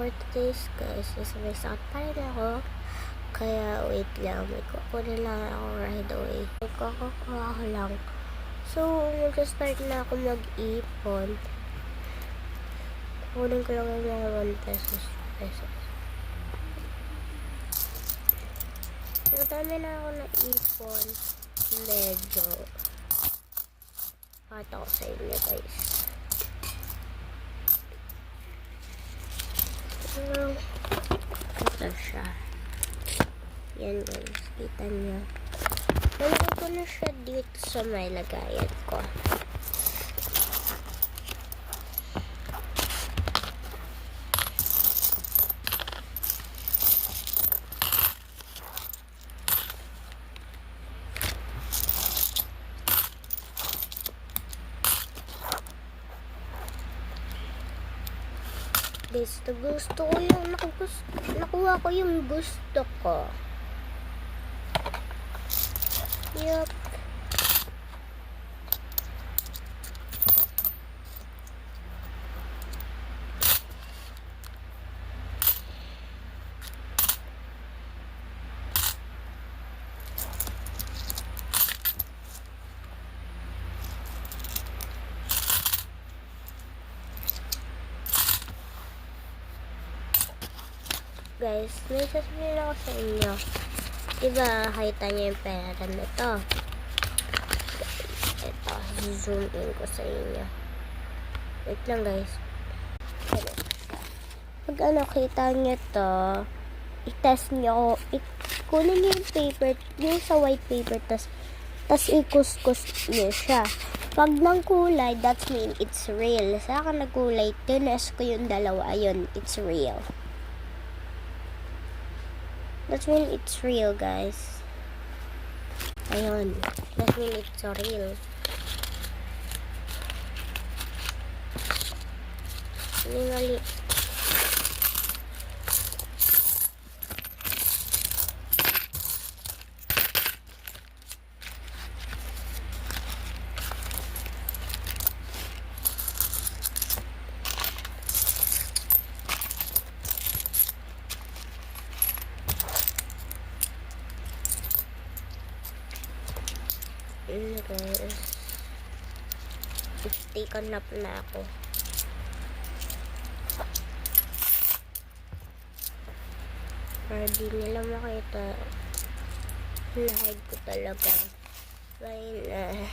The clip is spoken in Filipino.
for today's guys is may sakit pa rin ako. Kaya wait lang, may kukunin lang ako right away. May kukuha ko lang. So, mag-start na ako mag-ipon. Kukunin ko lang yung mga 1 pesos. So, dami na ako na-ipon. Medyo. Pakita ko sa inyo guys. Ito siya. Yan guys, kita nyo. Nalagay ko na siya dito sa may lagayan ko. Gusto ko yung nakuha ko yung gusto ko. Yup. Guys, may sasabihin ako sa inyo. Diba, nakita niyo yung pera nito? Ito, zoom in ko sa inyo. Wait lang guys. Pag kita niyo to, i-test niyo, kunin niyo yung paper, yung sa white paper, tas ikuskus niyo siya. Pag ng kulay, that mean it's real. Sa akin na kulay, tinas ko yung dalawa, ayun, it's real. That mean it's real, guys. Ayun. That mean it's real. Mali. Guys, take a nap na ako. Para di nila makita, na-hide ko talaga. Bye na.